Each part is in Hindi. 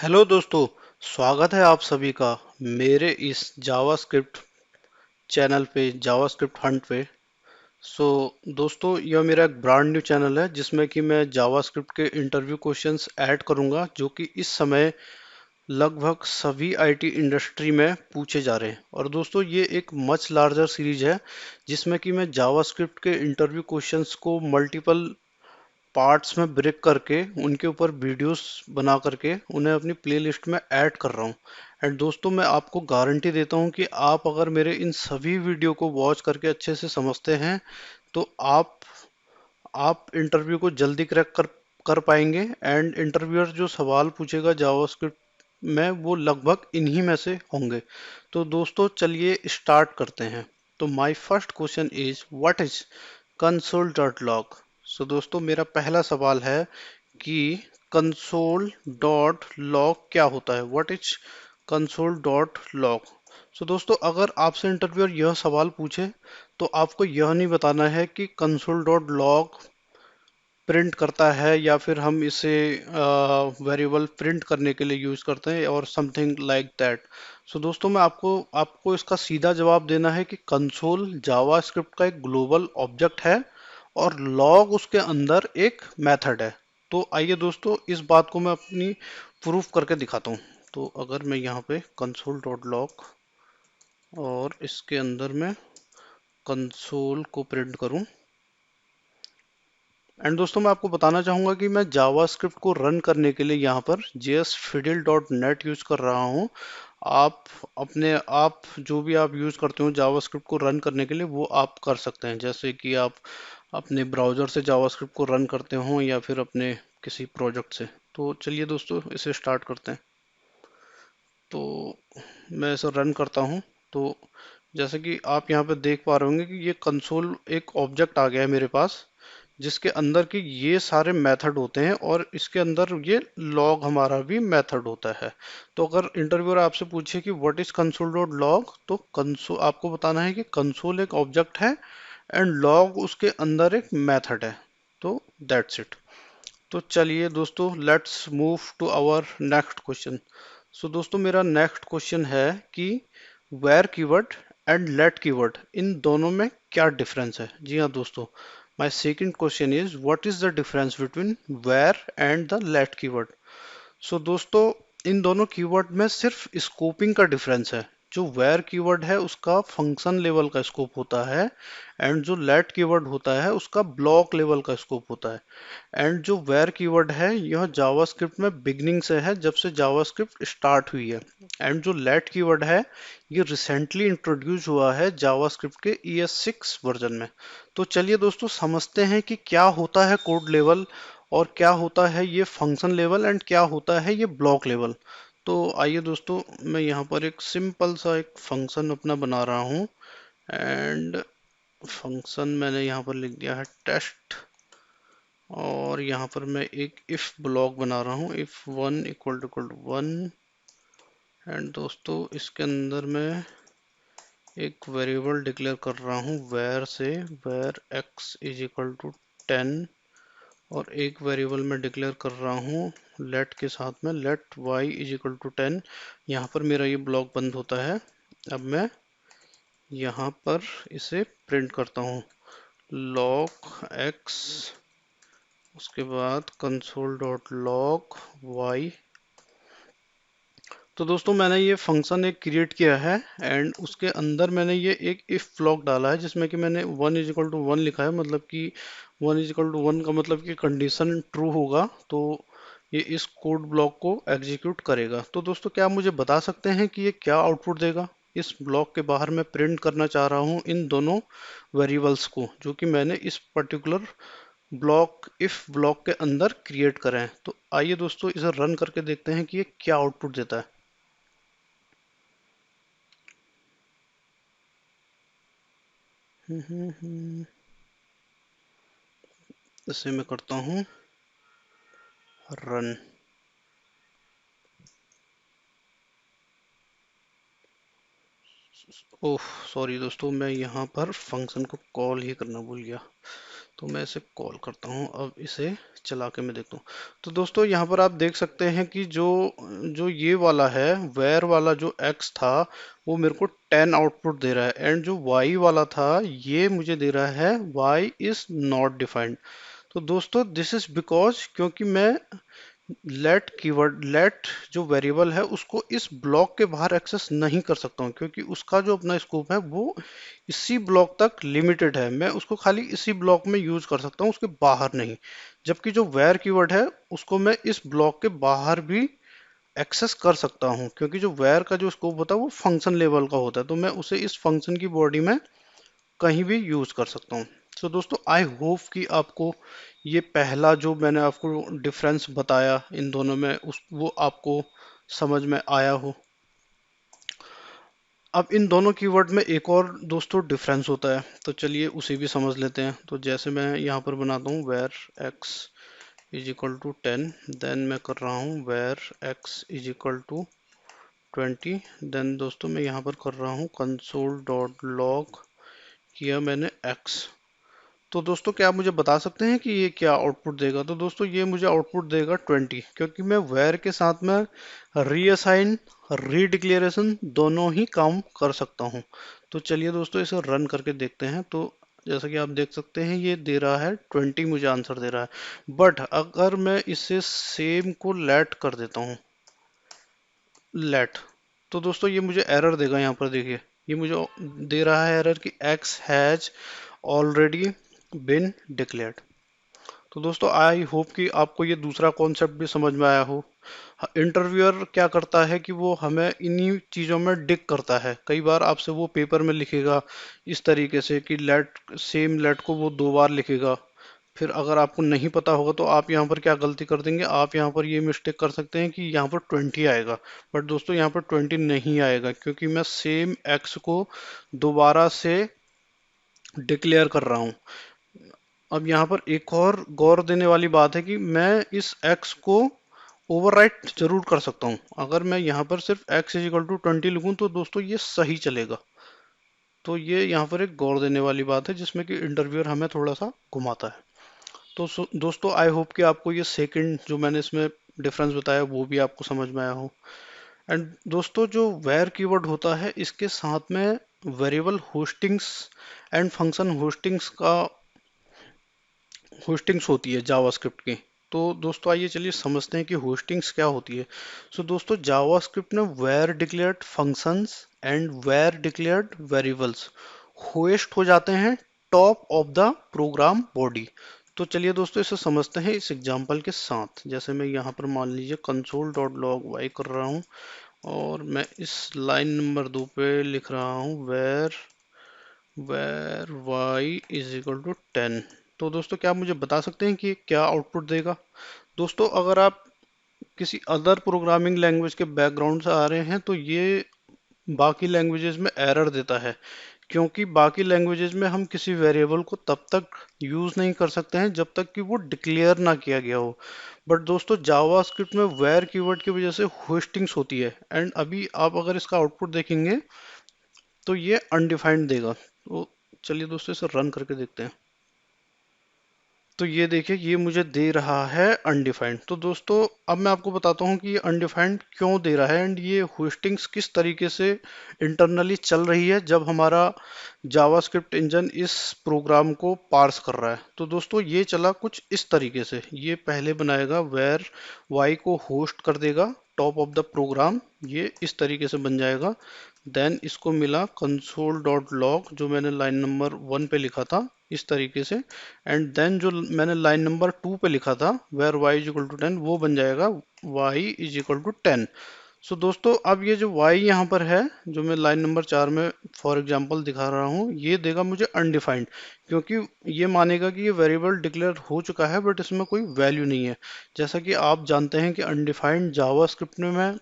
हेलो दोस्तों। स्वागत है आप सभी का मेरे इस जावास्क्रिप्ट चैनल पे, जावास्क्रिप्ट हंट पे। सो दोस्तों, यह मेरा एक ब्रांड न्यू चैनल है जिसमें कि मैं जावास्क्रिप्ट के इंटरव्यू क्वेश्चंस ऐड करूंगा, जो कि इस समय लगभग सभी आईटी इंडस्ट्री में पूछे जा रहे हैं। और दोस्तों, ये एक मच लार्जर सीरीज है जिसमें कि मैं जावास्क्रिप्ट के इंटरव्यू क्वेश्चंस को मल्टीपल पार्ट्स में ब्रेक करके उनके ऊपर वीडियोस बना करके उन्हें अपनी प्लेलिस्ट में ऐड कर रहा हूँ। एंड दोस्तों, मैं आपको गारंटी देता हूँ कि आप अगर मेरे इन सभी वीडियो को वॉच करके अच्छे से समझते हैं तो आप इंटरव्यू को जल्दी क्रैक कर पाएंगे। एंड इंटरव्यूअर जो सवाल पूछेगा जावास्क्रिप्ट में, वो लगभग इन्हीं में से होंगे। तो दोस्तों, चलिए स्टार्ट करते हैं। तो my first question is what is console dot log. So दोस्तों, मेरा पहला सवाल है कि कंसोल डॉट लॉग क्या होता है। What is console dot log. So दोस्तों, अगर आपसे इंटरव्यूअर यह सवाल पूछे तो आपको यह नहीं बताना है कि कंसोल डॉट लॉग प्रिंट करता है या फिर हम इसे वेरिएबल प्रिंट करने के लिए यूज करते हैं और समथिंग लाइक दैट। सो दोस्तों, मैं आपको आपको इसका सीधा जवाब देना है कि कंसोल जावास्क्रिप्ट का एक ग्लोबल ऑब्जेक्ट है और लॉग उसके अंदर एक मेथड है। तो आइए दोस्तों, इस बात को मैं अपनी प्रूफ करके दिखाता हूँ। तो अगर मैं यहाँ पे कंसोल डॉट लॉग और इसके अंदर मैं कंसोल को प्रिंट करूँ। एंड दोस्तों, मैं आपको बताना चाहूंगा कि मैं जावास्क्रिप्ट को रन करने के लिए यहाँ पर jsfiddle.net यूज कर रहा हूँ। आप आप जो भी आप यूज करते हो जावास्क्रिप्ट को रन करने के लिए, वो आप कर सकते हैं। जैसे कि आप अपने ब्राउजर से जावास्क्रिप्ट को रन करते हो या फिर अपने किसी प्रोजेक्ट से। तो चलिए दोस्तों, इसे स्टार्ट करते हैं। तो मैं इसे रन करता हूँ। तो जैसे कि आप यहाँ पे देख पा रहे होंगे कि ये कंसोल एक ऑब्जेक्ट आ गया है मेरे पास, जिसके अंदर की ये सारे मेथड होते हैं और इसके अंदर ये लॉग हमारा भी मेथड होता है। तो अगर इंटरव्यूअर आपसे पूछे कि what is console dot log, तो कंसोल आपको बताना है कि कंसोल एक ऑब्जेक्ट है एंड लॉग उसके अंदर एक मेथड है। तो दैट्स इट। तो चलिए दोस्तों, let's move to our next question. So दोस्तों, मेरा नेक्स्ट क्वेश्चन है कि var keyword and let keyword, इन दोनों में क्या डिफरेंस है। जी हाँ दोस्तों, my second question is what is the difference between var and the let keyword. So दोस्तों, इन दोनों कीवर्ड में सिर्फ स्कोपिंग का डिफरेंस है। जो वेयर कीवर्ड है उसका फंक्शन लेवल का स्कोप होता है एंड जो लेट कीवर्ड होता है उसका ब्लॉक लेवल का स्कोप होता है। एंड जो वेयर कीवर्ड है यह जावास्क्रिप्ट में बिगनिंग से है, जब से जावास्क्रिप्ट स्टार्ट हुई है। एंड जो लेट कीवर्ड है ये रिसेंटली इंट्रोड्यूस हुआ है जावास्क्रिप्ट के ES6 वर्जन में। तो चलिए दोस्तों, समझते हैं कि क्या होता है कोड लेवल और क्या होता है ये फंक्शन लेवल एंड क्या होता है ये ब्लॉक लेवल। तो आइए दोस्तों, मैं यहाँ पर एक सिंपल सा एक फंक्शन अपना बना रहा हूँ। एंड फंक्शन मैंने यहाँ पर लिख दिया है टेस्ट। और यहाँ पर मैं एक इफ ब्लॉक बना रहा हूँ, if one equal to one. And दोस्तों, इसके अंदर मैं एक वेरिएबल डिक्लेयर कर रहा हूँ वेर से, var x is equal to 10। और एक वेरिएबल मैं डिक्लेयर कर रहा हूँ लेट के साथ में, let y is equal to 10। यहाँ पर मेरा ये ब्लॉक बंद होता है। अब मैं यहाँ पर इसे प्रिंट करता हूँ, लॉग एक्स, उसके बाद कंसोल डॉट लॉग वाई। तो दोस्तों, मैंने ये फंक्शन एक क्रिएट किया है एंड उसके अंदर मैंने ये एक इफ ब्लॉक डाला है जिसमें कि मैंने one is equal to one लिखा है। मतलब कि one is equal to one का मतलब कि कंडीशन ट्रू होगा तो ये इस कोड ब्लॉक को एग्जीक्यूट करेगा। तो दोस्तों, क्या आप मुझे बता सकते हैं कि ये क्या आउटपुट देगा। इस ब्लॉक के बाहर मैं प्रिंट करना चाह रहा हूँ इन दोनों वेरिएबल्स को जो कि मैंने इस पर्टिकुलर ब्लॉक इफ ब्लॉक के अंदर क्रिएट करें हैं। तो आइए दोस्तों, इसे रन करके देखते हैं कि ये क्या आउटपुट देता है। इसे मैं करता हूँ रन। ओह सॉरी दोस्तों, मैं यहाँ पर फंक्शन को कॉल ही करना भूल गया। तो मैं इसे कॉल करता हूँ, अब इसे चला के मैं देखता हूँ। तो दोस्तों यहाँ पर आप देख सकते हैं कि जो जो ये वाला है, वेर वाला जो x था वो मेरे को 10 आउटपुट दे रहा है, एंड जो y वाला था ये मुझे दे रहा है y इज नॉट डिफाइंड। तो दोस्तों दिस इज बिकॉज क्योंकि मैं लेट कीवर्ड, लेट जो वेरिएबल है उसको इस ब्लॉक के बाहर एक्सेस नहीं कर सकता हूँ, क्योंकि उसका जो अपना स्कोप है वो इसी ब्लॉक तक लिमिटेड है। मैं उसको खाली इसी ब्लॉक में यूज कर सकता हूँ, उसके बाहर नहीं। जबकि जो वेर कीवर्ड है उसको मैं इस ब्लॉक के बाहर भी एक्सेस कर सकता हूँ, क्योंकि जो वेर का जो स्कोप होता है वो फंक्शन लेवल का होता है, तो मैं उसे इस फंक्शन की बॉडी में कहीं भी यूज कर सकता हूँ। सो दोस्तों आई होप कि आपको ये पहला जो मैंने आपको डिफरेंस बताया इन दोनों में उस वो आपको समझ में आया हो। अब इन दोनों कीवर्ड में एक और दोस्तों डिफरेंस होता है, तो चलिए उसे भी समझ लेते हैं। तो जैसे मैं यहाँ पर बनाता हूँ var x is equal to 10, then मैं कर रहा हूँ var x is equal to 20, then दोस्तों मैं यहाँ पर कर रहा हूँ कंसोल डॉट लॉग, किया मैंने एक्स। तो दोस्तों क्या आप मुझे बता सकते हैं कि ये क्या आउटपुट देगा? तो दोस्तों ये मुझे आउटपुट देगा 20, क्योंकि मैं वेर के साथ में रीअसाइन, रीडिक्लेरेशन दोनों ही काम कर सकता हूँ। तो चलिए दोस्तों इसे रन करके देखते हैं। तो जैसा कि आप देख सकते हैं ये दे रहा है 20, मुझे आंसर दे रहा है। बट अगर मैं इसे सेम को लेट कर देता हूँ, लेट, तो दोस्तों ये मुझे एरर देगा। यहाँ पर देखिए ये मुझे दे रहा है एरर कि x has already been declared. तो दोस्तों आई होप कि आपको ये दूसरा कॉन्सेप्ट भी समझ में आया हो। इंटरव्यूअर क्या करता है कि वो हमें इन्हीं चीज़ों में डिक करता है। कई बार आपसे वो पेपर में लिखेगा इस तरीके से कि लेट, सेम लेट को वो 2 बार लिखेगा। फिर अगर आपको नहीं पता होगा तो आप यहाँ पर क्या गलती कर देंगे, आप यहाँ पर ये मिस्टेक कर सकते हैं कि यहाँ पर 20 आएगा, बट दोस्तों यहाँ पर 20 नहीं आएगा, क्योंकि मैं सेम एक्स को दोबारा से डिक्लेयर कर रहा हूँ। अब यहाँ पर एक और गौर देने वाली बात है कि मैं इस x को ओवरराइट जरूर कर सकता हूँ। अगर मैं यहाँ पर सिर्फ x इज इक्वल टू 20 लिखूँ तो दोस्तों ये सही चलेगा। तो ये यहाँ पर एक गौर देने वाली बात है जिसमें कि इंटरव्यूअर हमें थोड़ा सा घुमाता है। तो दोस्तों आई होप कि आपको ये सेकंड जो मैंने इसमें डिफरेंस बताया वो भी आपको समझ में आया हो। एंड दोस्तों जो वेर कीवर्ड होता है इसके साथ में variable hostings and function hostings होती है जावास्क्रिप्ट की। तो दोस्तों आइए चलिए समझते हैं कि होस्टिंग्स क्या होती है। सो दोस्तों जावास्क्रिप्ट में var declared functions and var declared variables hoist हो जाते हैं top of the program body. तो चलिए दोस्तों इसे समझते हैं इस एग्जांपल के साथ। जैसे मैं यहाँ पर मान लीजिए कंसोल डॉट लॉग वाई कर रहा हूँ, और मैं इस लाइन नंबर 2 पे लिख रहा हूँ var y is equal to 10। तो दोस्तों क्या आप मुझे बता सकते हैं कि ये क्या आउटपुट देगा? दोस्तों अगर आप किसी अदर प्रोग्रामिंग लैंग्वेज के बैकग्राउंड से आ रहे हैं तो ये बाकी लैंग्वेजेस में एरर देता है, क्योंकि बाकी लैंग्वेजेस में हम किसी वेरिएबल को तब तक यूज नहीं कर सकते हैं जब तक कि वो डिक्लेयर ना किया गया हो। बट दोस्तों जावास्क्रिप्ट में वेर कीवर्ड की वजह से होस्टिंग्स होती है, एंड अभी आप अगर इसका आउटपुट देखेंगे तो ये अनडिफाइंड देगा। तो चलिए दोस्तों इसे रन करके देखते हैं। तो ये देखिए ये मुझे दे रहा है अनडिफाइंड। तो दोस्तों अब मैं आपको बताता हूँ कि ये अनडिफाइंड क्यों दे रहा है, एंड ये होस्टिंग्स किस तरीके से इंटरनली चल रही है जब हमारा जावास्क्रिप्ट इंजन इस प्रोग्राम को पार्स कर रहा है। तो दोस्तों ये चला कुछ इस तरीके से, ये पहले बनाएगा वेर वाई को होस्ट कर देगा टॉप ऑफ द प्रोग्राम, ये इस तरीके से बन जाएगा। देन इसको मिला कंसोल डॉट लॉग जो मैंने लाइन नंबर 1 पे लिखा था इस तरीके से, एंड देन जो मैंने लाइन नंबर 2 पे लिखा था var y is equal to 10 वो बन जाएगा y is equal to 10। So दोस्तों अब ये जो y यहाँ पर है जो मैं लाइन नंबर 4 में फॉर एग्जांपल दिखा रहा हूँ, ये देगा मुझे अनडिफाइंड, क्योंकि ये मानेगा कि ये वेरिएबल डिक्लेयर हो चुका है बट इसमें कोई वैल्यू नहीं है। जैसा कि आप जानते हैं कि अनडिफाइंड जावास्क्रिप्ट में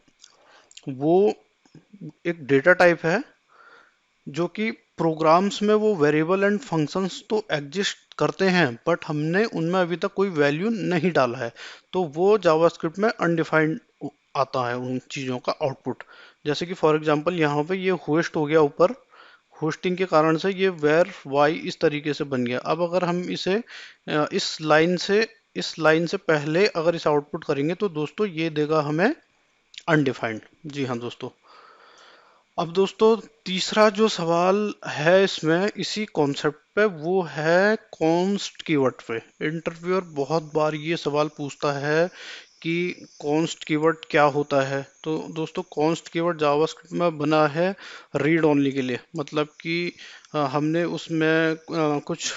वो एक डेटा टाइप है जो कि प्रोग्राम्स में वो वेरिएबल एंड फंक्शंस तो एग्जिस्ट करते हैं बट हमने उनमें अभी तक कोई वैल्यू नहीं डाला है, तो वो जावास्क्रिप्ट में अनडिफाइंड आता है उन चीज़ों का आउटपुट। जैसे कि फॉर एग्जांपल यहाँ पे ये होस्ट हो गया ऊपर, होस्टिंग के कारण से ये वेर वाई इस तरीके से बन गया। अब अगर हम इसे इस लाइन से पहले अगर इसे आउटपुट करेंगे तो दोस्तों ये देगा हमें अनडिफाइंड। जी हाँ दोस्तों। अब दोस्तों तीसरा जो सवाल है इसमें इसी कॉन्सेप्ट पे, वो है कॉन्स्ट कीवर्ड पे। इंटरव्यूअर बहुत बार ये सवाल पूछता है कि कॉन्स्ट कीवर्ड क्या होता है। तो दोस्तों कॉन्स्ट कीवर्ड जावास्क्रिप्ट में बना है रीड ओनली के लिए, मतलब कि हमने उसमें कुछ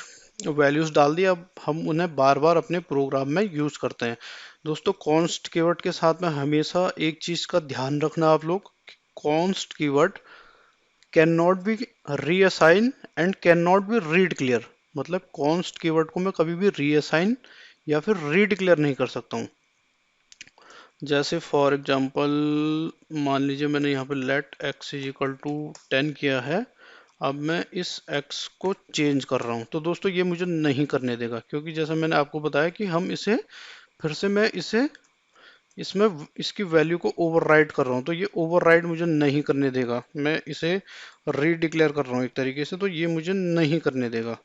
वैल्यूज डाल दी, अब हम उन्हें बार बार अपने प्रोग्राम में यूज करते हैं। दोस्तों कॉन्स्ट कीवर्ड के साथ में हमेशा एक चीज का ध्यान रखना आप लोग, const keyword can not be reassign and can not be read clear. मतलब कॉन्स्ट कीवर्ड को मैं कभी भी रीअसाइन या फिर रीड क्लियर नहीं कर सकता हूँ। जैसे फॉर एग्जांपल मान लीजिए मैंने यहाँ पे let x is equal to 10 किया है। अब मैं इस x को चेंज कर रहा हूँ, तो दोस्तों ये मुझे नहीं करने देगा, क्योंकि जैसा मैंने आपको बताया कि हम इसे फिर से मैं इसे इसमें इसकी वैल्यू को ओवरराइड कर रहा हूँ, तो ये ओवरराइड मुझे नहीं करने देगा। मैं इसे रीडिक्लेयर कर रहा हूँ एक तरीके से, तो ये मुझे नहीं करने देगा।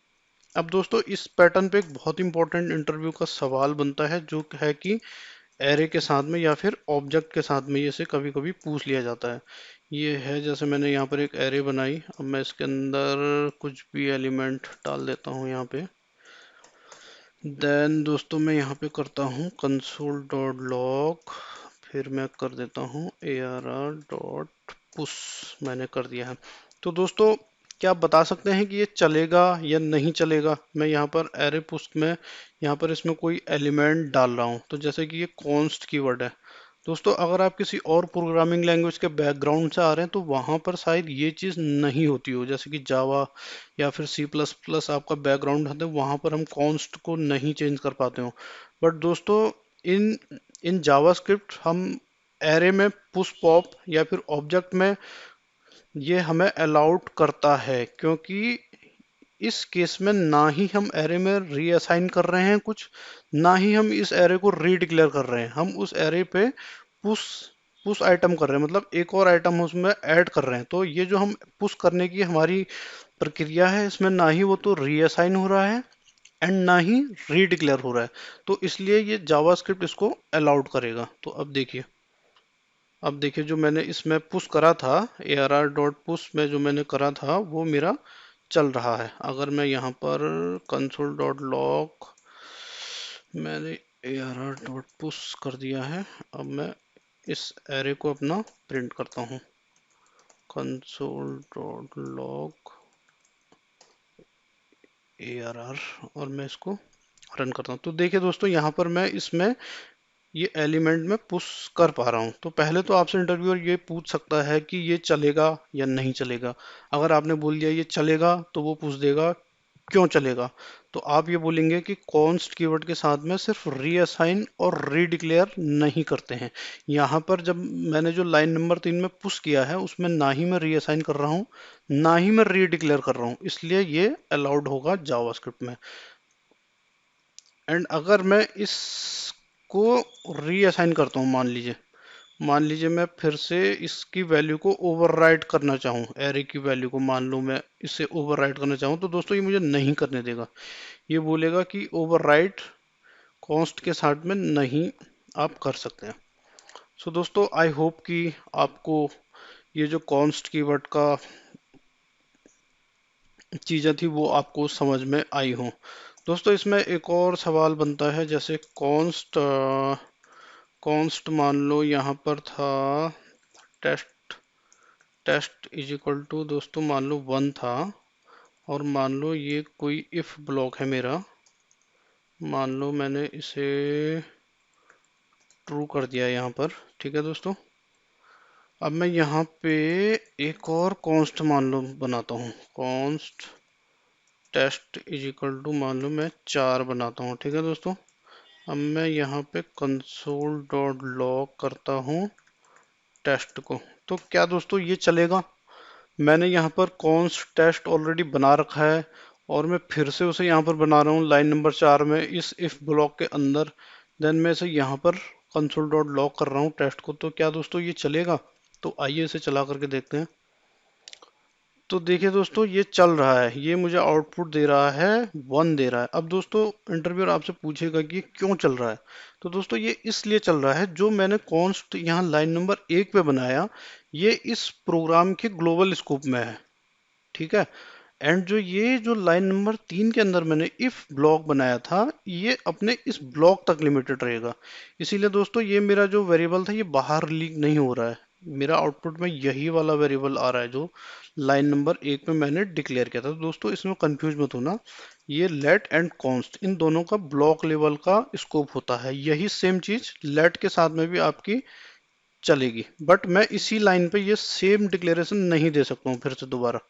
अब दोस्तों इस पैटर्न पे एक बहुत इंपॉर्टेंट इंटरव्यू का सवाल बनता है, जो है कि एरे के साथ में या फिर ऑब्जेक्ट के साथ में ये से कभी कभी पूछ लिया जाता है। ये है जैसे मैंने यहाँ पर एक एरे बनाई, अब मैं इसके अंदर कुछ भी एलिमेंट डाल देता हूँ यहाँ पे। देन दोस्तों मैं यहाँ पे करता हूँ कंसोल डॉट लॉग, फिर मैं कर देता हूँ ARR डॉट पुश। मैंने कर दिया है। तो दोस्तों क्या आप बता सकते हैं कि ये चलेगा या नहीं चलेगा? मैं यहाँ पर एरे पुश में यहाँ पर इसमें कोई एलिमेंट डाल रहा हूँ, तो जैसे कि ये कॉन्स्ट कीवर्ड है। दोस्तों अगर आप किसी और प्रोग्रामिंग लैंग्वेज के बैकग्राउंड से आ रहे हैं तो वहां पर शायद ये चीज़ नहीं होती हो, जैसे कि जावा या फिर C++ आपका बैकग्राउंड है, वहां पर हम कॉन्स्ट को नहीं चेंज कर पाते हो। बट दोस्तों इन इन जावास्क्रिप्ट हम एरे में पुश पॉप या फिर ऑब्जेक्ट में ये हमें अलाउड करता है, क्योंकि इस केस में ना ही हम एरे में रीअसाइन कर रहे हैं कुछ, ना ही हम इस एरे को रीडिक्लेयर कर रहे हैं। हम उस एरे पे पुश पुश आइटम कर रहे हैं, मतलब एक और आइटम उसमें ऐड कर रहे हैं। तो ये जो हम पुश करने की हमारी प्रक्रिया है, इसमें ना ही वो तो रीअसाइन हो रहा है एंड ना ही रीडिक्लेयर हो रहा है। तो इसलिए ये जावास्क्रिप्ट इसको अलाउड करेगा। तो अब देखिए जो मैंने इसमें पुश करा था, ARR डॉट पुश में जो मैंने करा था वो मेरा चल रहा है। अगर मैं यहाँ पर कंसोल डॉट लॉग, मैंने ARR डॉट पुश कर दिया है। अब मैं इस एरे को अपना प्रिंट करता हूँ, कंसोल डॉट लॉग ARR, और मैं इसको रन करता हूँ। तो देखिए दोस्तों यहाँ पर मैं इसमें ये एलिमेंट में पुश कर पा रहा हूँ। तो पहले तो आपसे इंटरव्यूअर ये पूछ सकता है कि ये चलेगा या नहीं चलेगा। अगर आपने बोल दिया ये चलेगा तो वो पूछ देगा क्यों चलेगा। तो आप ये बोलेंगे कि कॉन्स्ट कीवर्ड के साथ में सिर्फ रीअसाइन और रीडिक्लेयर नहीं करते हैं। यहाँ पर जब मैंने जो लाइन नंबर 3 में पुश किया है उसमें ना ही मैं रीअसाइन कर रहा हूँ ना ही मैं रीडिक्लेयर कर रहा हूँ, इसलिए ये अलाउड होगा जावास्क्रिप्ट में। एंड अगर मैं इसको रीअसाइन करता हूँ, मान लीजिए मैं फिर से इसकी वैल्यू को ओवरराइड करना चाहूँ, एरे की वैल्यू को मान लो मैं इसे ओवरराइड करना चाहूँ, तो दोस्तों ये मुझे नहीं करने देगा। ये बोलेगा कि ओवरराइड कॉन्स्ट के साथ में नहीं आप कर सकते हैं। सो दोस्तों आई होप कि आपको ये जो कॉन्स्ट कीवर्ड का चीज़ें थी वो आपको समझ में आई हो। दोस्तों इसमें एक और सवाल बनता है, जैसे कॉन्स्ट मान लो यहाँ पर था test test is equal to दोस्तों मान लो 1 था, और मान लो ये कोई इफ ब्लॉक है मेरा, मान लो मैंने इसे ट्रू कर दिया यहाँ पर। ठीक है दोस्तों, अब मैं यहाँ पे एक और कॉन्स्ट मान लो बनाता हूँ, const test is equal to मान लो मैं 4 बनाता हूँ। ठीक है दोस्तों, अब मैं यहाँ पे कंसोल डॉट लॉग करता हूँ टेस्ट को। तो क्या दोस्तों ये चलेगा? मैंने यहाँ पर कॉन्स्ट टेस्ट ऑलरेडी बना रखा है और मैं फिर से उसे यहाँ पर बना रहा हूँ लाइन नंबर 4 में इस इफ ब्लॉक के अंदर। देन मैं इसे यहाँ पर कंसोल डॉट लॉग कर रहा हूँ टेस्ट को। तो क्या दोस्तों ये चलेगा? तो आइए इसे चला करके देखते हैं। तो देखिए दोस्तों, ये चल रहा है, ये मुझे आउटपुट दे रहा है 1 दे रहा है। अब दोस्तों इंटरव्यूअर आपसे पूछेगा कि ये क्यों चल रहा है। तो दोस्तों ये इसलिए चल रहा है, जो मैंने कॉन्स्ट यहाँ लाइन नंबर 1 पे बनाया, ये इस प्रोग्राम के ग्लोबल स्कोप में है। ठीक है। एंड जो ये जो लाइन नंबर 3 के अंदर मैंने इफ ब्लॉक बनाया था, ये अपने इस ब्लॉक तक लिमिटेड रहेगा। इसीलिए दोस्तों ये मेरा जो वेरिएबल था, ये बाहर लीक नहीं हो रहा है। मेरा आउटपुट में यही वाला वेरिएबल आ रहा है जो लाइन नंबर 1 में मैंने डिक्लेयर किया था। तो दोस्तों इसमें कंफ्यूज मत होना, ये लेट एंड कॉन्स्ट इन दोनों का ब्लॉक लेवल का स्कोप होता है। यही सेम चीज लेट के साथ में भी आपकी चलेगी, बट मैं इसी लाइन पे ये सेम डिक्लेरेशन नहीं दे सकता हूँ फिर से दोबारा।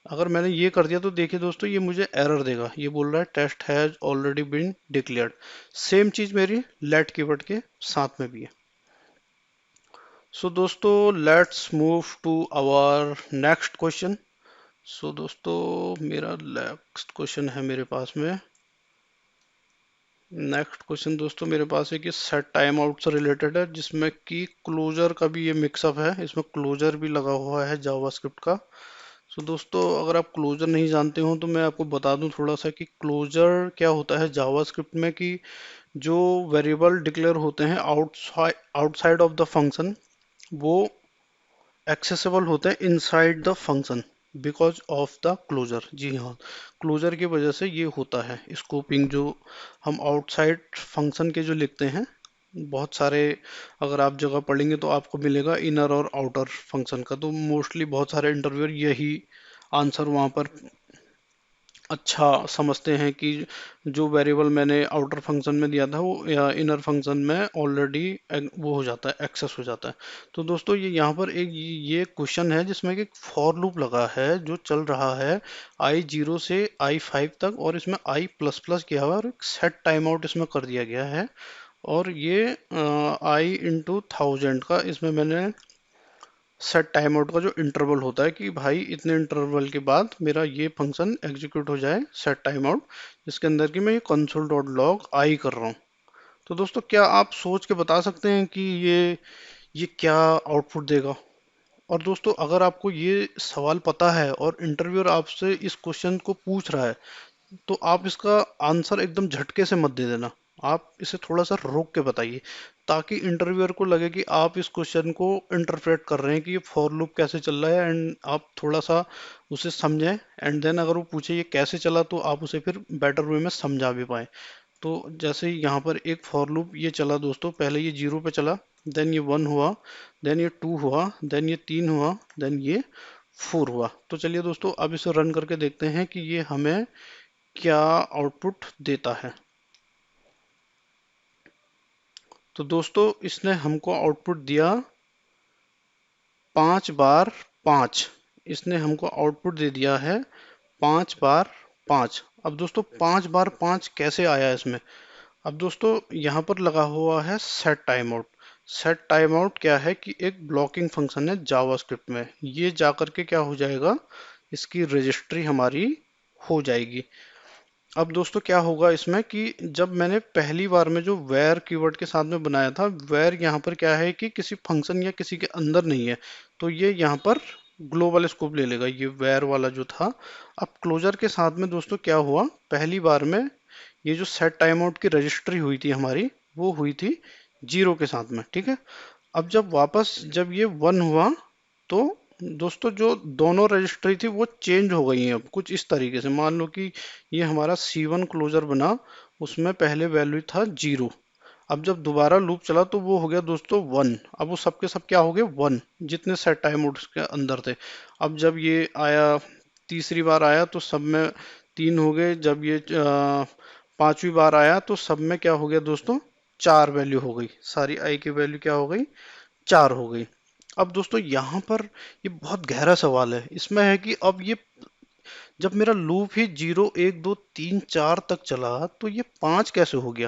अगर मैंने ये कर दिया तो देखिए दोस्तों, ये मुझे एरर देगा, ये बोल रहा है test has already been declared. Same चीज मेरी लेट कीवर्ड के साथ में भी है। सो दोस्तों let's move to our next question. So दोस्तों मेरा नेक्स्ट क्वेश्चन है मेरे पास में। नेक्स्ट क्वेश्चन दोस्तों मेरे पास है कि सेट टाइम आउट से रिलेटेड है, जिसमें कि क्लोजर का भी ये मिक्सअप है, इसमें क्लोजर भी लगा हुआ है जावास्क्रिप्ट का। सो दोस्तों अगर आप क्लोजर नहीं जानते हो तो मैं आपको बता दूं थोड़ा सा कि क्लोजर क्या होता है जावास्क्रिप्ट में, कि जो वेरिएबल डिक्लेयर होते हैं outside outside of the function, वो एक्सेसिबल होते हैं inside the function because of the closure. जी हाँ, क्लोजर की वजह से ये होता है। स्कोपिंग जो हम आउटसाइड फंक्शन के जो लिखते हैं, बहुत सारे अगर आप जगह पढ़ेंगे तो आपको मिलेगा इनर और आउटर फंक्शन का, तो मोस्टली बहुत सारे इंटरव्यूअर यही आंसर वहाँ पर अच्छा समझते हैं कि जो वेरिएबल मैंने आउटर फंक्शन में दिया था वो या इनर फंक्शन में ऑलरेडी वो हो जाता है, एक्सेस हो जाता है। तो दोस्तों ये यहाँ पर एक ये क्वेश्चन है जिसमें कि फॉर लूप लगा है जो चल रहा है i0 से i5 तक, और इसमें i प्लस प्लस किया हुआ है, और एक सेट टाइम आउट इसमें कर दिया गया है। और ये i इंटू 1000 का इसमें मैंने सेट टाइम आउट का जो इंटरवल होता है कि भाई इतने इंटरवल के बाद मेरा ये फंक्शन एग्जीक्यूट हो जाए, सेट टाइम आउट, जिसके अंदर कि मैं ये कंसोल डॉट लॉग आई कर रहा हूँ। तो दोस्तों क्या आप सोच के बता सकते हैं कि ये क्या आउटपुट देगा। और दोस्तों अगर आपको ये सवाल पता है और इंटरव्यूअर आपसे इस क्वेश्चन को पूछ रहा है, तो आप इसका आंसर एकदम झटके से मत दे देना। आप इसे थोड़ा सा रोक के बताइए, ताकि इंटरव्यूअर को लगे कि आप इस क्वेश्चन को इंटरप्रेट कर रहे हैं कि ये फॉर लूप कैसे चल रहा है, एंड आप थोड़ा सा उसे समझें। एंड देन अगर वो पूछे ये कैसे चला, तो आप उसे फिर बेटर वे में समझा भी पाए। तो जैसे यहाँ पर एक फॉर लूप ये चला दोस्तों, पहले ये 0 पे चला, देन ये 1 हुआ, देन ये 2 हुआ, देन ये 3 हुआ, देन ये 4 हुआ। तो चलिए दोस्तों अब इसे रन करके देखते हैं कि ये हमें क्या आउटपुट देता है। तो दोस्तों इसने हमको आउटपुट दिया 5 बार 5। इसने हमको आउटपुट दे दिया है 5 बार 5। अब दोस्तों 5 बार 5 कैसे आया इसमें। अब दोस्तों यहाँ पर लगा हुआ है set time out. Set time out क्या है कि एक ब्लॉकिंग फंक्शन है जावास्क्रिप्ट में, ये जा करके क्या हो जाएगा, इसकी रजिस्ट्री हमारी हो जाएगी। अब दोस्तों क्या होगा इसमें कि जब मैंने पहली बार में जो वेर कीवर्ड के साथ में बनाया था, वेर यहाँ पर क्या है कि किसी फंक्शन या किसी के अंदर नहीं है, तो ये यहाँ पर ग्लोबल स्कोप ले लेगा, ये वेर वाला जो था। अब क्लोजर के साथ में दोस्तों क्या हुआ, पहली बार में ये जो सेट टाइम आउट की रजिस्ट्री हुई थी हमारी, वो हुई थी 0 के साथ में। ठीक है। अब जब वापस जब ये 1 हुआ, तो दोस्तों जो दोनों रजिस्ट्री थी वो चेंज हो गई हैं। अब कुछ इस तरीके से मान लो कि ये हमारा C1 क्लोजर बना, उसमें पहले वैल्यू था 0। अब जब दोबारा लूप चला तो वो हो गया दोस्तों 1। अब वो सबके सब क्या हो गए 1, जितने सेट टाइम आउट के अंदर थे। अब जब ये आया तीसरी बार आया तो सब में 3 हो गए। जब ये पांचवी बार आया तो सब में क्या हो गया दोस्तों, 4 वैल्यू हो गई। सारी आई की वैल्यू क्या हो गई, 4 हो गई। अब दोस्तों यहाँ पर ये बहुत गहरा सवाल है, इसमें है कि अब ये जब मेरा लूप ही 0 1 2 3 4 तक चला, तो ये 5 कैसे हो गया।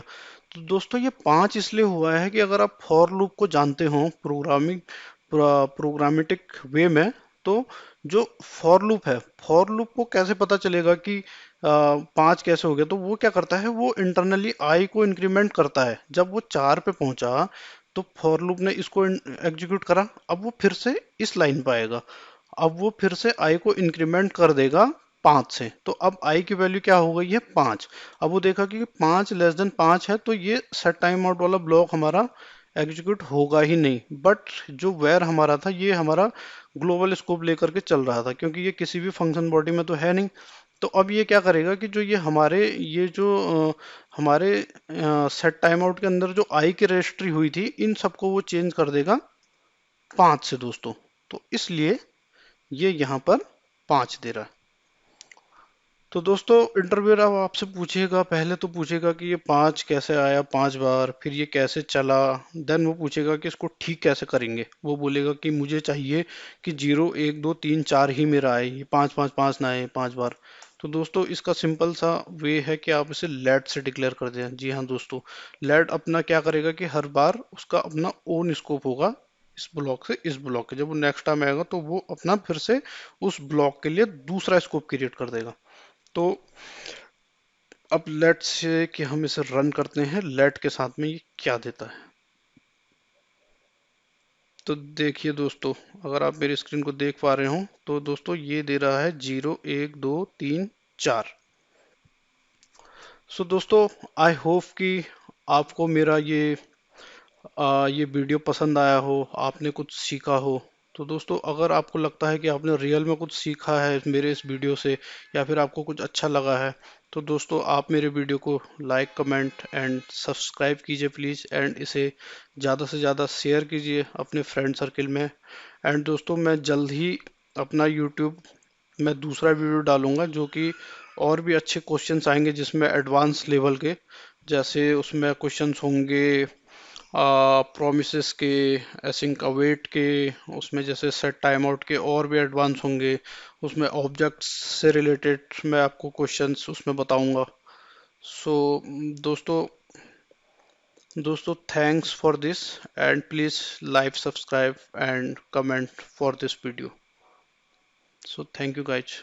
तो दोस्तों ये 5 इसलिए हुआ है कि अगर आप फॉर लूप को जानते हो प्रोग्रामेटिक वे में, तो जो फॉर लूप है, फॉर लूप को कैसे पता चलेगा कि 5 कैसे हो गया। तो वो क्या करता है, वो इंटरनली आई को इंक्रीमेंट करता है। जब वो 4 पे पहुंचा तो फॉर लूप ने इसको एग्जीक्यूट करा, अब वो फिर से इस लाइन पे आएगा। अब वो फिर से आई को इंक्रीमेंट कर देगा 5 से। तो अब आई की वैल्यू क्या हो गई है 5। अब वो देखा कि 5 <5 है, तो ये सेट टाइम आउट वाला ब्लॉक हमारा एग्जीक्यूट होगा ही नहीं। बट जो वेर हमारा था ये हमारा ग्लोबल स्कोप लेकर के चल रहा था, क्योंकि ये किसी भी फंक्शन बॉडी में तो है नहीं। तो अब ये क्या करेगा कि जो ये हमारे ये जो हमारे सेट टाइम आउट के अंदर जो आई की रजिस्ट्री हुई थी, इन सबको वो चेंज कर देगा 5 से दोस्तों। तो इसलिए ये यहाँ पर 5 दे रहा है। तो दोस्तों इंटरव्यूअर अब आपसे पूछेगा, पहले तो पूछेगा कि ये 5 कैसे आया 5 बार, फिर ये कैसे चला। देन वो पूछेगा कि इसको ठीक कैसे करेंगे। वो बोलेगा कि मुझे चाहिए कि 0 1 2 3 4 ही मेरा आए, ये 5 5 5 ना आए 5 बार। तो दोस्तों इसका सिंपल सा वे है कि आप इसे लेट से डिक्लेयर कर दें। जी हाँ दोस्तों, लेट अपना क्या करेगा कि हर बार उसका अपना ओन स्कोप होगा, इस ब्लॉक से इस ब्लॉक के। जब वो नेक्स्ट टाइम आएगा तो वो अपना फिर से उस ब्लॉक के लिए दूसरा स्कोप क्रिएट कर देगा। तो अब लेट से कि हम इसे रन करते हैं, लेट के साथ में ये क्या देता है। तो देखिए दोस्तों, अगर आप मेरी स्क्रीन को देख पा रहे हो तो दोस्तों ये दे रहा है 0 1 2 3 4। सो दोस्तों, आई होप कि आपको मेरा ये वीडियो पसंद आया हो, आपने कुछ सीखा हो। तो दोस्तों अगर आपको लगता है कि आपने रियल में कुछ सीखा है मेरे इस वीडियो से, या फिर आपको कुछ अच्छा लगा है, तो दोस्तों आप मेरे वीडियो को लाइक कमेंट एंड सब्सक्राइब कीजिए प्लीज़, एंड इसे ज़्यादा से ज़्यादा शेयर कीजिए अपने फ्रेंड सर्किल में। एंड दोस्तों मैं जल्द ही अपना यूट्यूब में दूसरा वीडियो डालूंगा, जो कि और भी अच्छे क्वेश्चंस आएंगे जिसमें एडवांस लेवल के, जैसे उसमें क्वेश्चंस होंगे प्रोमिसेस के, एसिंक अवेट के, उसमें जैसे सेट टाइम आउट के और भी एडवांस होंगे। उसमें ऑब्जेक्ट्स से रिलेटेड मैं आपको क्वेश्चंस उसमें बताऊंगा। सो दोस्तों दोस्तों thanks for this, and please like subscribe and comment for this video. So thank you guys.